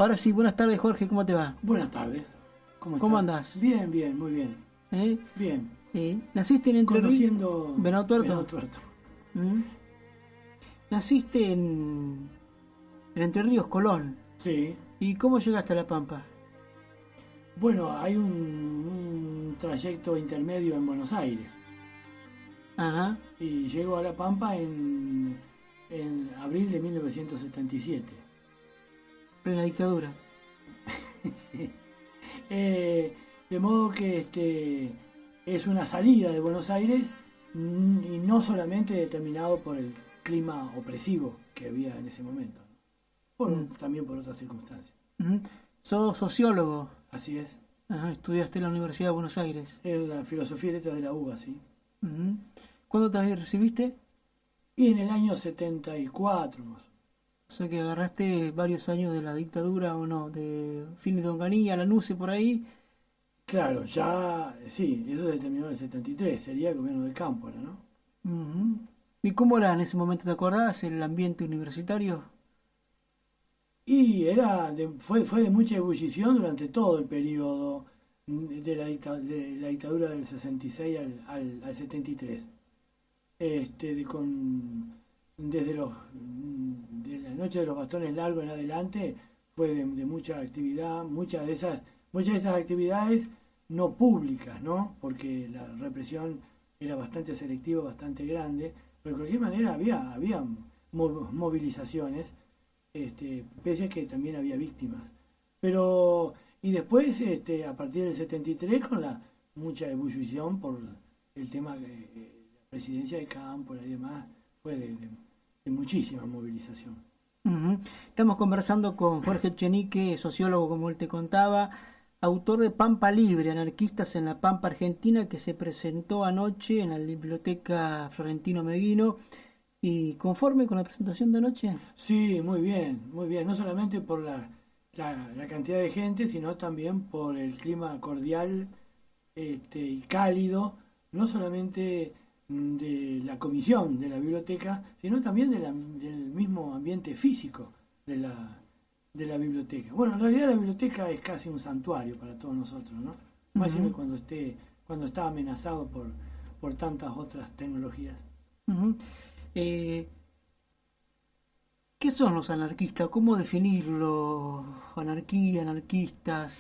Ahora sí, buenas tardes Jorge, ¿cómo te va? Buenas tardes. ¿Cómo ¿Cómo estás? andás? Bien, bien, muy bien. ¿Eh? Bien. ¿Naciste en Entre Ríos? Conociendo ¿Venado Tuerto? Venado Tuerto. ¿Mm? Naciste en Entre Ríos, Colón. Sí. ¿Y cómo llegaste a La Pampa? Bueno, hay un trayecto intermedio en Buenos Aires. Ajá, Y llego a La Pampa en abril de 1977. plena dictadura. Eh, de modo que es una salida de Buenos Aires y no solamente determinado por el clima opresivo que había en ese momento, ¿no? Mm, También por otras circunstancias. mm. Sos sociólogo. Así es. Ajá, estudiaste en la Universidad de Buenos Aires. En la filosofía y letras de la UBA, sí. Ujú. ¿Cuándo te recibiste? Y en el año 74, más. O sea que agarraste varios años de la dictadura o no, de fines de Onganía, Lanuse por ahí. Claro, ya, sí, eso se terminó en el 73, sería el gobierno de campo, ahora, ¿no? Ujú. ¿Y cómo era en ese momento, te acordás, el ambiente universitario? Y fue de mucha ebullición durante todo el periodo de la dictadura del 66 al 73. Desde de la noche de los bastones largos en adelante fue de mucha actividad, muchas de esas actividades no públicas, ¿no? Porque la represión era bastante selectiva, bastante grande, pero de cualquier manera había movilizaciones, pese a que también había víctimas. Pero, y después, a partir del 73, con la mucha ebullición por el tema de la presidencia de campo y demás, fue de muchísima movilización. Ujú. Estamos conversando con Jorge Echenique, sociólogo, como él te contaba, autor de Pampa Libre, Anarquistas en la Pampa Argentina, que se presentó anoche en la Biblioteca Florentino Meguino. ¿Y conforme con la presentación de anoche? Sí, muy bien, muy bien. No solamente por la cantidad de gente, sino también por el clima cordial y cálido, no solamente de la comisión de la biblioteca, sino también del mismo ambiente físico de de la biblioteca. Bueno, en realidad la biblioteca es casi un santuario para todos nosotros, ¿no? Máxime Ujú, cuando está amenazado por tantas otras tecnologías. ujú. Eh, ¿Qué son los anarquistas? ¿Cómo definirlo? Anarquía, anarquistas.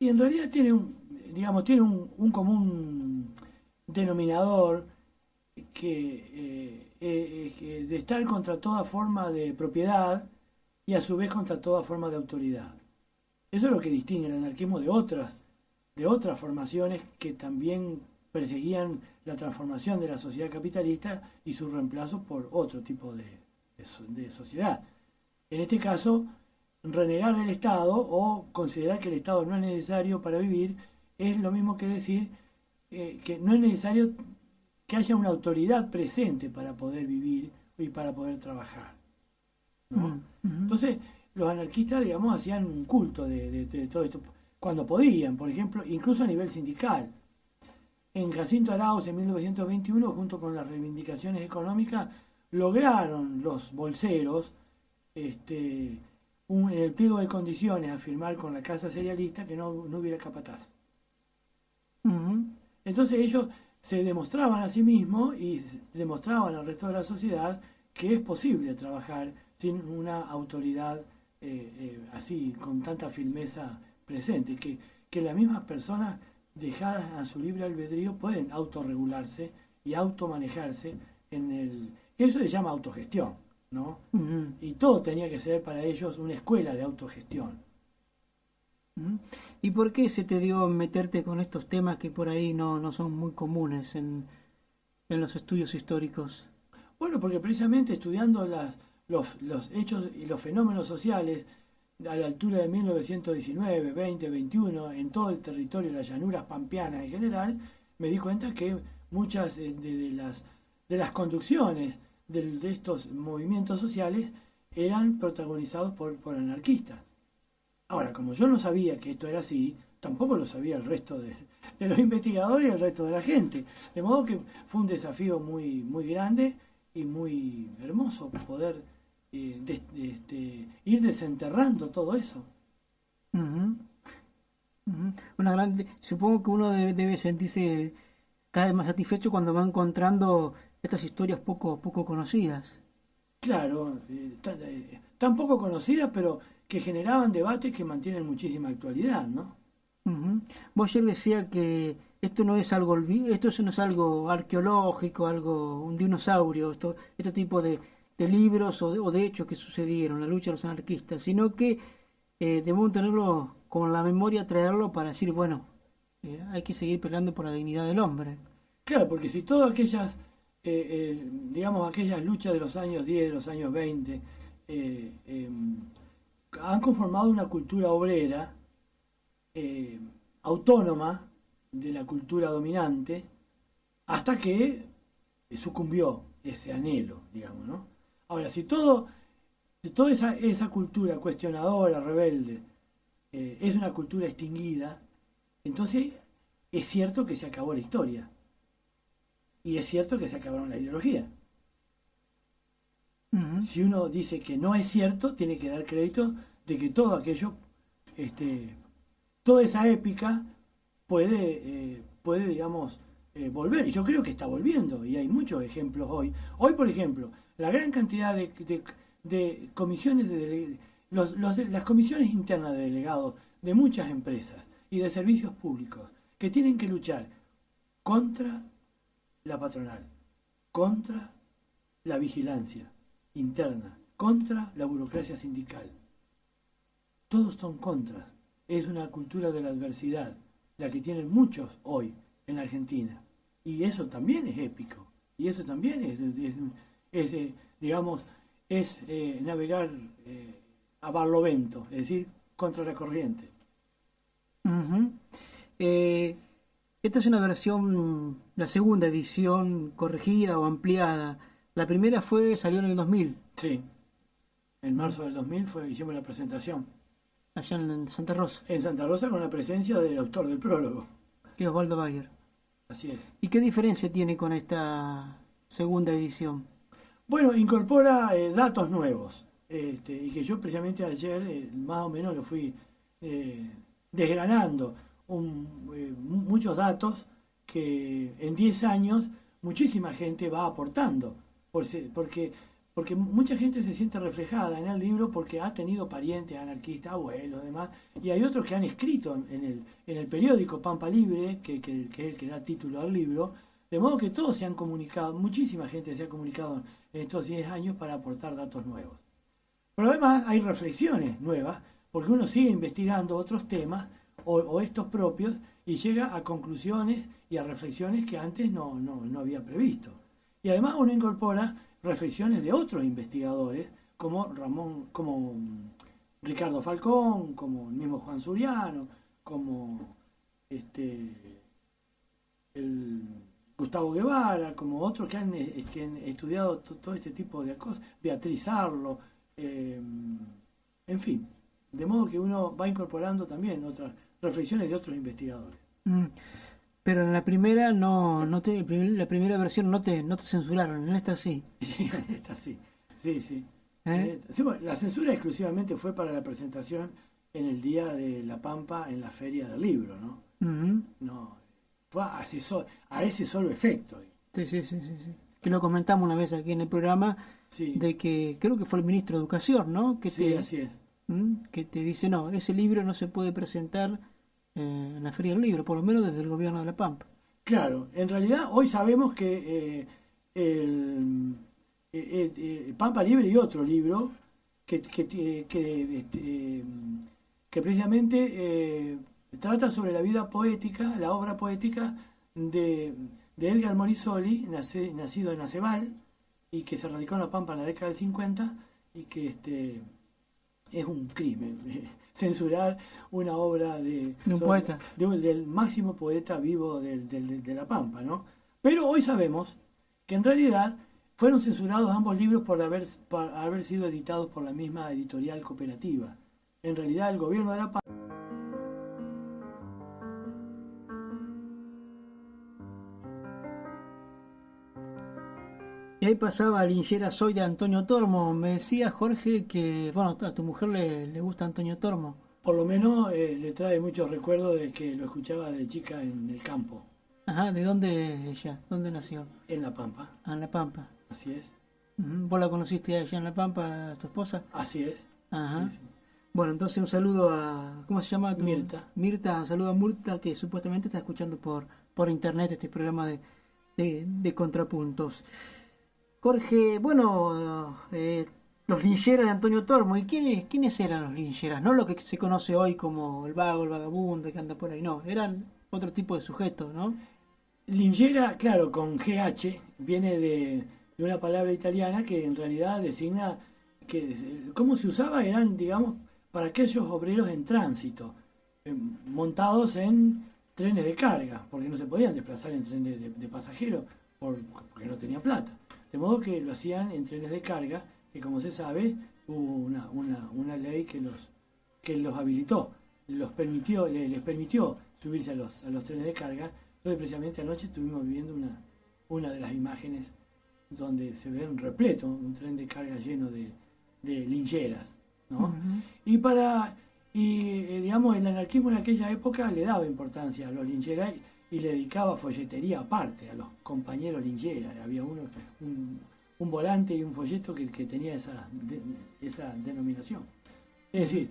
Y en realidad digamos, tiene un común denominador que de estar contra toda forma de propiedad y a su vez contra toda forma de autoridad. Eso es lo que distingue el anarquismo de otras formaciones que también perseguían la transformación de la sociedad capitalista y su reemplazo por otro tipo de sociedad. En este caso, renegar del Estado o considerar que el Estado no es necesario para vivir es lo mismo que decir que no es necesario que haya una autoridad presente para poder vivir y para poder trabajar, ¿no? Mm, ujú. Entonces, los anarquistas, digamos, hacían un culto de todo esto, cuando podían, por ejemplo, incluso a nivel sindical. En Jacinto Arauz, en 1921, junto con las reivindicaciones económicas, lograron los bolseros, en el pliego de condiciones, afirmar con la casa serialista que no hubiera capataz. Ujú. Entonces ellos se demostraban a sí mismos y demostraban al resto de la sociedad que es posible trabajar sin una autoridad así, con tanta firmeza presente, que las mismas personas dejadas a su libre albedrío pueden autorregularse y automanejarse en el... Eso se llama autogestión, ¿no? Ujú, Y todo tenía que ser para ellos una escuela de autogestión. ujú. ¿Y por qué se te dio meterte con estos temas que por ahí no son muy comunes en los estudios históricos? Bueno, porque precisamente estudiando los hechos y los fenómenos sociales a la altura de 1919, 20, 21, en todo el territorio de las llanuras pampeanas en general, me di cuenta que muchas de las conducciones de estos movimientos sociales eran protagonizados por anarquistas. Ahora, como yo no sabía que esto era así, tampoco lo sabía el resto de los investigadores y el resto de la gente. De modo que fue un desafío muy, muy grande y muy hermoso poder ir desenterrando todo eso. Ujú, ujú. Supongo que uno debe sentirse cada vez más satisfecho cuando va encontrando estas historias poco conocidas. Claro, tan poco conocidas, pero que generaban debates que mantienen muchísima actualidad, ¿no? Ujú. Vos ayer decía que esto no es algo esto no es algo arqueológico, algo un dinosaurio, este tipo de libros o de hechos que sucedieron, la lucha de los anarquistas, sino que debemos tenerlo con la memoria, traerlo para decir, bueno, hay que seguir peleando por la dignidad del hombre. Claro, porque si todas aquellas, digamos, aquellas luchas de los años 10, de los años 20, eh, eh, han conformado una cultura obrera eh, autónoma de la cultura dominante, hasta que sucumbió ese anhelo, digamos, ¿no? Ahora, si toda esa cultura cuestionadora, rebelde, es una cultura extinguida, entonces es cierto que se acabó la historia. Y es cierto que se acabaron la ideología. Ujú. Si uno dice que no es cierto, tiene que dar crédito de que todo aquello, este, toda esa épica puede digamos, volver. Y yo creo que está volviendo, y hay muchos ejemplos hoy. Hoy, por ejemplo, la gran cantidad de comisiones las comisiones internas de delegados de muchas empresas y de servicios públicos que tienen que luchar contra la patronal, contra la vigilancia interna, contra la burocracia sindical. Todos son contras. Es una cultura de la adversidad, la que tienen muchos hoy en la Argentina. Y eso también es épico. Y eso también digamos, es navegar a barlovento, es decir, contra la corriente. Ujú. Eh, Esta es una versión, la segunda edición corregida o ampliada. La primera salió en el 2000, Sí, en marzo del 2000 hicimos la presentación. allá en Santa Rosa, En Santa Rosa con la presencia del autor del prólogo. que es Osvaldo Bayer. Así es. ¿Y qué diferencia tiene con esta segunda edición? Bueno, incorpora datos nuevos, y que yo precisamente ayer más o menos lo fui eh, desgranando, muchos datos que en 10 años muchísima gente va aportando, porque mucha gente se siente reflejada en el libro porque ha tenido parientes anarquistas, abuelos, demás, y hay otros que han escrito en el periódico Pampa Libre, que es el que da título al libro, de modo que todos se han comunicado, muchísima gente se ha comunicado en estos 10 años para aportar datos nuevos. Pero además hay reflexiones nuevas, porque uno sigue investigando otros temas o estos propios y llega a conclusiones y a reflexiones que antes no había previsto. Y además uno incorpora reflexiones de otros investigadores, como Ricardo Falcón, como el mismo Juan Suriano, como el Gustavo Guevara, como otros que han estudiado todo este tipo de cosas, Beatriz Arlo, en fin, de modo que uno va incorporando también otras reflexiones de otros investigadores. Mm, Pero en la primera la primera versión no te censuraron, en esta sí. Esta sí, sí, sí. ¿Eh? Sí, bueno, la censura exclusivamente fue para la presentación en el Día de la Pampa en la Feria del Libro, ¿no? Ujú. No, fue a ese solo efecto. Sí, sí, sí, sí, sí. Que lo comentamos una vez aquí en el programa, Sí, de que creo que fue el ministro de Educación, ¿no? sí, así es. Que te dice, no, ese libro no se puede presentar en la Feria del Libro, por lo menos desde el gobierno de La Pampa. Claro, en realidad hoy sabemos que Pampa Libre y otro libro que precisamente trata sobre la vida poética, la obra poética de, de Edgar Morisoli, nacido en Acebal y que se radicó en La Pampa en la década del 50 y que es un crimen censurar una obra De un poeta. del máximo poeta vivo de La Pampa, ¿no? Pero hoy sabemos que en realidad fueron censurados ambos libros por haber sido editados por la misma editorial cooperativa. En realidad el gobierno de La Pampa... Y ahí pasaba Linchera Soy de Antonio Tormo. Me decía Jorge que, bueno, a tu mujer le gusta Antonio Tormo. Por lo menos le trae muchos recuerdos de que lo escuchaba de chica en el campo, Ajá, ¿de dónde ella? ¿Dónde nació? en La Pampa. Ah, en La Pampa. Así es, Ujú. ¿Vos la conociste allá en La Pampa, a tu esposa? así es. Sí, Ajá. sí. Bueno, entonces un saludo a, ¿cómo se llama tu? Mirta. Mirta, un saludo a Mirta que supuestamente está escuchando por internet este programa de contrapuntos. Jorge, bueno, los lincheras de Antonio Tormo, ¿y quiénes eran los lincheras? No lo que se conoce hoy como el vago, el vagabundo que anda por ahí, no, eran otro tipo de sujetos, ¿no? Lingera, claro, con GH, viene de una palabra italiana que en realidad designa que cómo se usaba eran, digamos, para aquellos obreros en tránsito, montados en trenes de carga, porque no se podían desplazar en trenes de pasajeros porque no tenían plata. De modo que lo hacían en trenes de carga, que como se sabe, hubo una ley que los habilitó, les permitió subirse a los trenes de carga. Entonces, precisamente anoche estuvimos viviendo una de las imágenes donde se ve un repleto, un tren de carga lleno de lincheras, ¿no? Ujú. Digamos, el anarquismo en aquella época le daba importancia a los lincheras y le dedicaba folletería aparte a los compañeros lincheras. Había un volante y un folleto que tenía esa denominación. Es decir,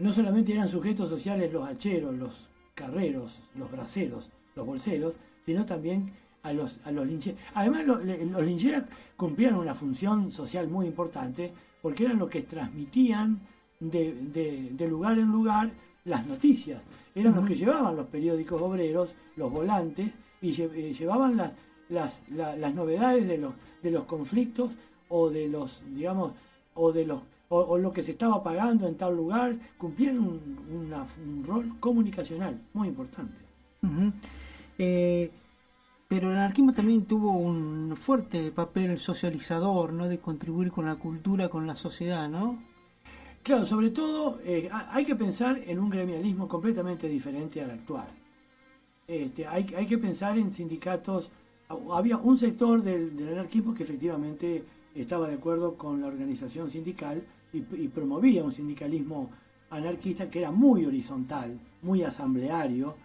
no solamente eran sujetos sociales los hacheros, los carreros, los braceros, los bolseros, sino también a los lincheras. Además, los lincheras cumplían una función social muy importante porque eran los que transmitían de lugar en lugar las noticias. Eran los que llevaban los periódicos obreros, los volantes, y llevaban las novedades de los conflictos o de los, digamos, o lo que se estaba pagando en tal lugar, cumplían un rol comunicacional muy importante. Ujú. Eh, pero el anarquismo también tuvo un fuerte papel socializador, ¿no? De contribuir con la cultura, con la sociedad, ¿no? Claro, sobre todo hay que pensar en un gremialismo completamente diferente al actual. Hay que pensar en sindicatos. Había un sector del anarquismo que efectivamente estaba de acuerdo con la organización sindical y promovía un sindicalismo anarquista que era muy horizontal, muy asambleario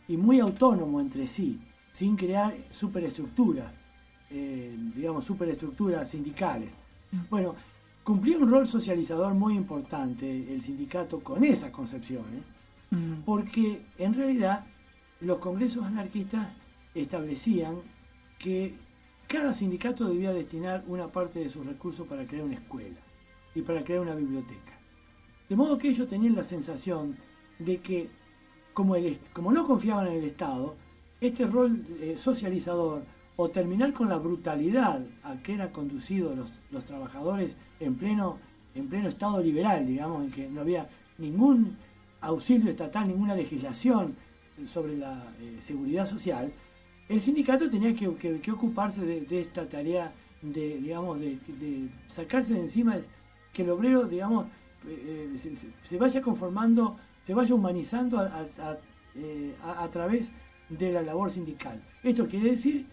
y muy autónomo entre sí, sin crear superestructuras, digamos, superestructuras sindicales. Bueno, cumplía un rol socializador muy importante el sindicato con esa concepción, porque en realidad los congresos anarquistas establecían que cada sindicato debía destinar una parte de sus recursos para crear una escuela y para crear una biblioteca. De modo que ellos tenían la sensación de que, como no confiaban en el Estado, este rol socializador o terminar con la brutalidad a que eran conducidos los trabajadores en pleno Estado liberal, digamos, en que no había ningún auxilio estatal, ninguna legislación sobre la seguridad social, el sindicato tenía que ocuparse de esta tarea digamos, de sacarse de encima, que el obrero, digamos, se vaya conformando, se vaya humanizando a través de la labor sindical. Esto quiere decir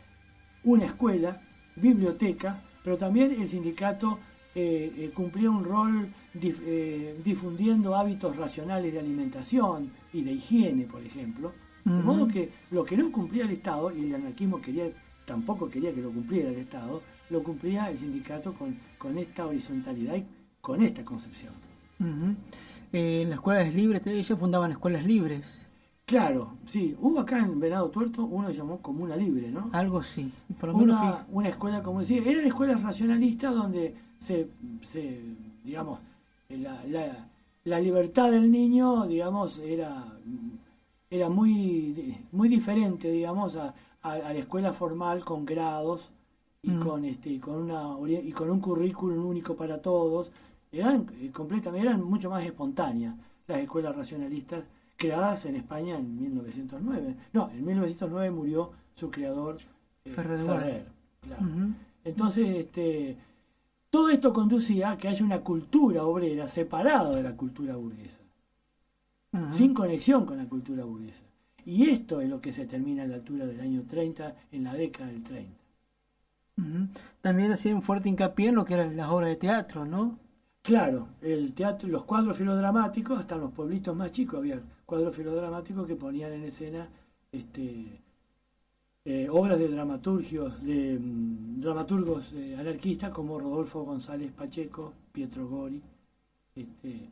una escuela, biblioteca, pero también el sindicato cumplía un rol difundiendo hábitos racionales de alimentación y de higiene, por ejemplo. De modo que lo que no cumplía el Estado, y el anarquismo tampoco quería que lo cumpliera el Estado, lo cumplía el sindicato con esta horizontalidad y con esta concepción. Las escuelas libres, ellos fundaban escuelas libres. Claro, sí, hubo acá en Venado Tuerto, uno llamó Comuna Libre, ¿no? Algo sí, por lo menos Una escuela, como decía, eran escuelas racionalistas donde digamos, la libertad del niño, digamos, era muy diferente, digamos, a la escuela formal con grados y con un currículum único para todos. Eran mucho más espontáneas las escuelas racionalistas creadas en España en 1909. No, en 1909 murió su creador, Ferrer. Claro. Entonces, todo esto conducía a que haya una cultura obrera separada de la cultura burguesa, sin conexión con la cultura burguesa. Y esto es lo que se termina a la altura del año 30, en la década del 30. Ujú. También hacían fuerte hincapié en lo que eran las obras de teatro, ¿no? Claro, el teatro, los cuadros filodramáticos, hasta en los pueblitos más chicos había cuadros filodramáticos que ponían en escena este, obras de dramaturgios, de dramaturgos anarquistas como Rodolfo González Pacheco, Pietro Gori, este,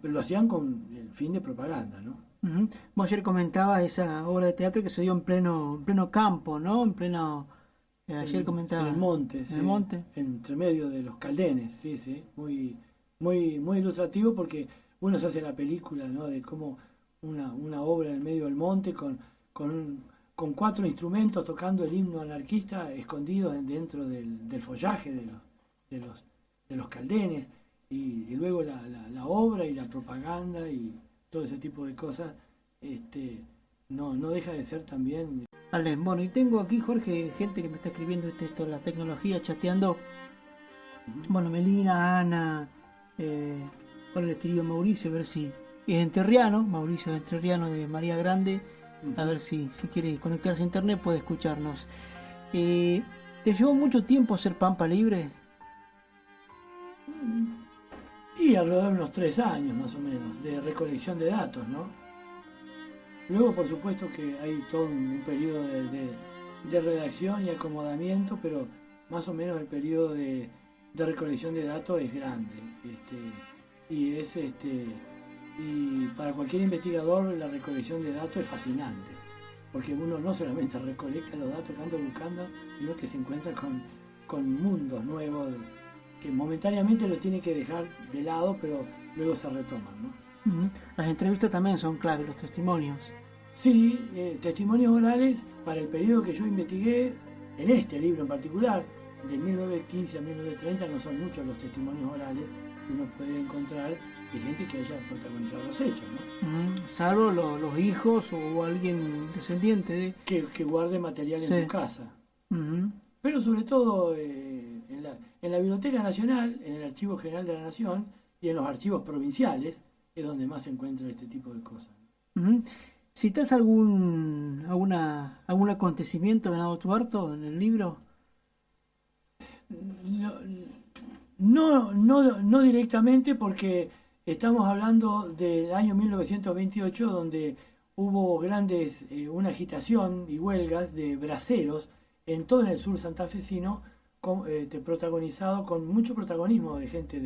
pero lo hacían con el fin de propaganda, ¿no? Ujú. Vos ayer comentabas esa obra de teatro que se dio en pleno campo, ¿no? Ayer En el comentaba, monte, en el sí, monte. entre medio de los caldenes, sí, sí, muy ilustrativo porque uno se hace la película, ¿no? De cómo una obra en el medio del monte con, con cuatro instrumentos tocando el himno anarquista escondido dentro del follaje de los, de los caldenes y luego la obra y la propaganda y todo ese tipo de cosas, no deja de ser también. Vale, bueno, y tengo aquí, Jorge, gente que me está escribiendo esto de la tecnología, chateando. Bueno, Melina, Ana, eh, bueno, le escribió Mauricio, a ver si es entrerriano, Mauricio es entrerriano de María Grande, a ver si quiere conectarse a internet puede escucharnos. Eh, ¿Te llevó mucho tiempo ser Pampa Libre? Y alrededor de unos 3 años más o menos de recolección de datos, ¿no? Luego, por supuesto, que hay todo un periodo de redacción y acomodamiento, pero más o menos el periodo de recolección de datos es grande. Y es y para cualquier investigador la recolección de datos es fascinante, porque uno no solamente recolecta los datos que anda buscando, sino que se encuentra con mundos nuevos que momentáneamente los tiene que dejar de lado, pero luego se retoman, ¿no? Ujú. Las entrevistas también son clave, los testimonios. Sí, testimonios orales para el periodo que yo investigué, en este libro en particular, de 1915 a 1930, no son muchos los testimonios orales que uno puede encontrar de gente que haya protagonizado los hechos, ¿no? Salvo los hijos o alguien descendiente de... Que guarde material en Sí. su casa. Ujú. Pero sobre todo en la Biblioteca Nacional, en el Archivo General de la Nación y en los archivos provinciales es donde más se encuentra este tipo de cosas. Ujú. ¿Citas algún acontecimiento de Venado Tuerto en el libro? No directamente porque estamos hablando del año 1928 donde hubo una agitación y huelgas de braceros en todo el sur santafesino, protagonizado con mucho protagonismo de gente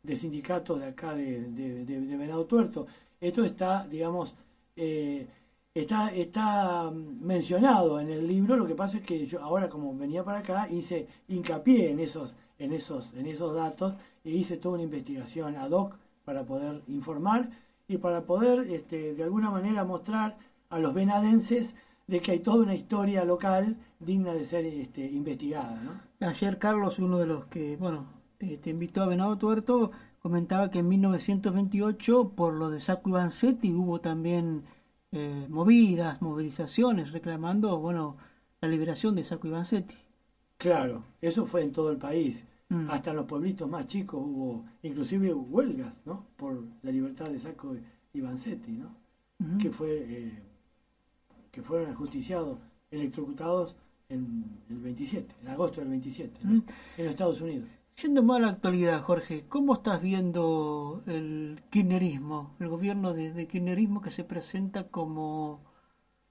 de sindicatos de acá de Venado Tuerto. Esto está, digamos, eh, está mencionado en el libro, lo que pasa es que yo ahora como venía para acá hice hincapié en esos datos e hice toda una investigación ad hoc para poder informar y para poder de alguna manera mostrar a los venadenses de que hay toda una historia local digna de ser investigada, ¿no? Ayer Carlos, uno de los que, bueno, te invitó a Venado Tuerto, comentaba que en 1928, por lo de Sacco y Vanzetti, hubo también movilizaciones reclamando, bueno, la liberación de Sacco y Vanzetti. Claro, eso fue en todo el país. Mm. Hasta en los pueblitos más chicos hubo, inclusive huelgas, ¿no? Por la libertad de Sacco y Vanzetti, ¿no? Ujú. Que que fueron ajusticiados, electrocutados en el 27, en agosto del 27, ¿no? En Estados Unidos. Yendo más a la actualidad, Jorge, ¿cómo estás viendo el kirchnerismo, el gobierno de kirchnerismo que se presenta como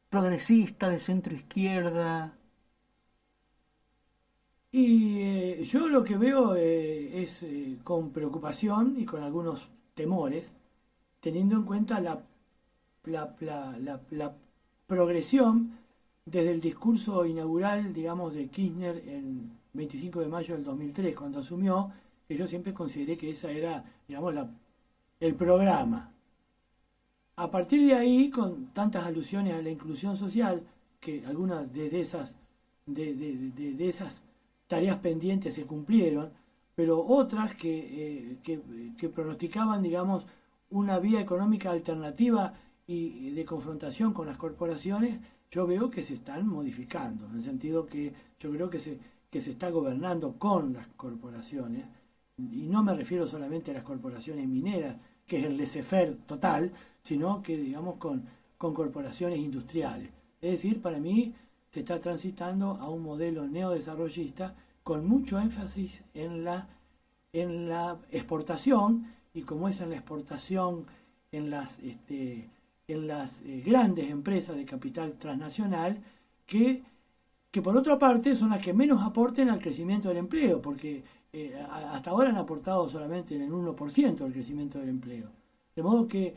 progresista, de centro izquierda? Y yo lo que veo es con preocupación y con algunos temores, teniendo en cuenta la progresión desde el discurso inaugural, digamos, de Kirchner en 25 de mayo del 2003, cuando asumió, que yo siempre consideré que esa era, digamos, el programa. A partir de ahí, con tantas alusiones a la inclusión social, que algunas de esas tareas pendientes se cumplieron, pero otras que pronosticaban, digamos, una vía económica alternativa y de confrontación con las corporaciones, yo veo que se están modificando, en el sentido que yo creo que se está gobernando con las corporaciones, y no me refiero solamente a las corporaciones mineras, que es el laissez-faire total, sino que, digamos, con corporaciones industriales. Es decir, para mí se está transitando a un modelo neodesarrollista con mucho énfasis en la exportación, y como es en la exportación, en las grandes empresas de capital transnacional, que por otra parte son las que menos aporten al crecimiento del empleo, porque hasta ahora han aportado solamente en el 1% al crecimiento del empleo. De modo que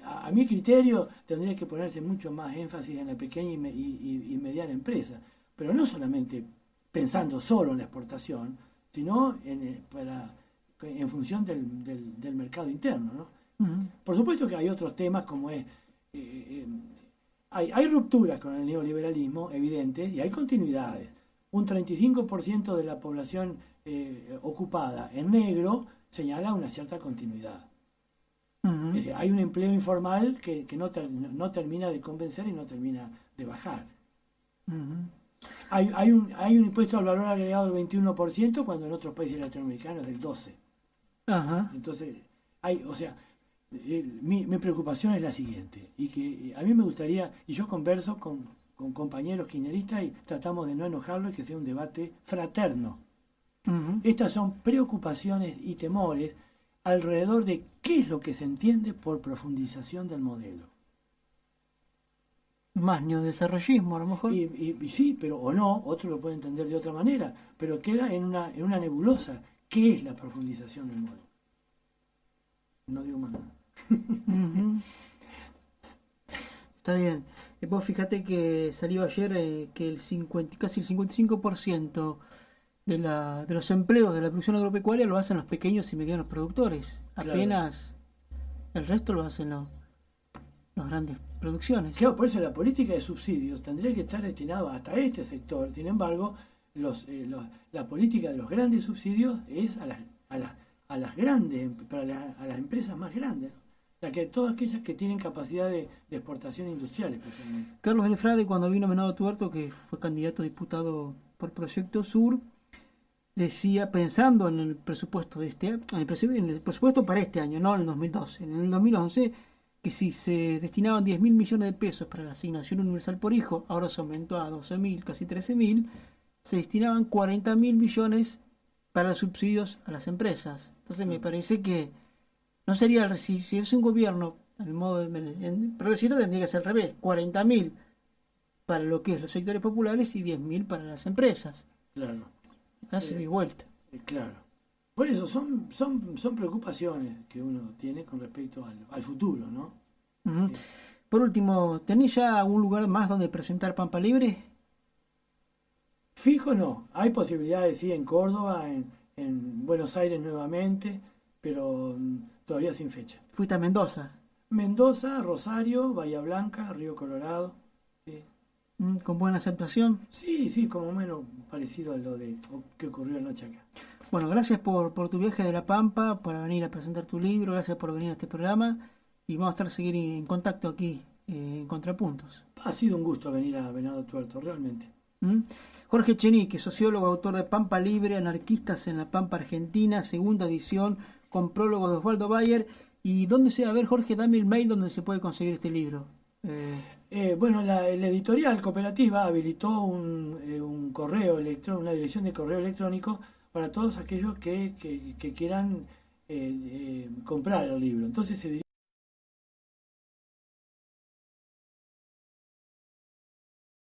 a mi criterio tendría que ponerse mucho más énfasis en la pequeña y mediana empresa, pero no solamente pensando solo en la exportación, sino en función del mercado interno, ¿no? Por supuesto que hay otros temas como hay rupturas con el neoliberalismo evidentes y hay continuidades. Un 35% de la población ocupada en negro señala una cierta continuidad. Es decir, hay un empleo informal que no termina de convencer y no termina de bajar. Hay un impuesto al valor agregado del 21% cuando en otros países latinoamericanos es del 12%. Entonces, mi preocupación es la siguiente, y que a mí me gustaría, y yo converso con compañeros kirchneristas y tratamos de no enojarlo y que sea un debate fraterno. Estas son preocupaciones y temores alrededor de qué es lo que se entiende por profundización del modelo. Más neodesarrollismo, a lo mejor. Y sí, pero o no, otro lo puede entender de otra manera, pero queda en una nebulosa. ¿Qué es la profundización del modelo? No digo más nada. Está bien. Vos fíjate que salió ayer que casi el 55% de los empleos de la producción agropecuaria lo hacen los pequeños y medianos productores. Claro. Apenas el resto lo hacen las grandes producciones. Claro, por eso la política de subsidios tendría que estar destinada hasta este sector. Sin embargo, la política de los grandes subsidios es a las grandes, a las empresas más grandes. Todas aquellas que tienen capacidad de exportación industrial, especialmente. Carlos Elefrade, cuando vino Venado Tuerto, que fue candidato a diputado por Proyecto Sur, decía, pensando en el presupuesto de en el presupuesto para este año, no en el 2012, en el 2011, que si se destinaban 10.000 millones de pesos para la asignación universal por hijo, ahora se aumentó a 12.000, casi 13.000, se destinaban 40.000 millones para los subsidios a las empresas. Entonces me parece que no sería, si es un gobierno, al modo progresista tendría que ser al revés, 40.000 para lo que es los sectores populares y 10.000 para las empresas. Claro. Casi mi vuelta. Claro. Por eso son preocupaciones que uno tiene con respecto al futuro, ¿no? Por último, ¿tenés ya algún lugar más donde presentar Pampa Libre? Fijo no. Hay posibilidades, sí, en Córdoba, en Buenos Aires nuevamente, pero todavía sin fecha. ¿Fuiste a Mendoza? Mendoza, Rosario, Bahía Blanca, Río Colorado. Sí. ¿Con buena aceptación? Sí, como menos parecido a lo que ocurrió anoche acá. Bueno, gracias por tu viaje de La Pampa, por venir a presentar tu libro, gracias por venir a este programa y vamos a seguir en contacto aquí en Contrapuntos. Ha sido un gusto venir a Venado Tuerto, realmente. Jorge Echenique, sociólogo, autor de Pampa Libre, Anarquistas en la Pampa Argentina, segunda edición, con prólogo de Osvaldo Bayer. ¿Y dónde se va a ver, Jorge? Dame el mail donde se puede conseguir este libro. Bueno, la editorial cooperativa habilitó un correo electrónico, una dirección de correo electrónico para todos aquellos que quieran comprar el libro. Entonces se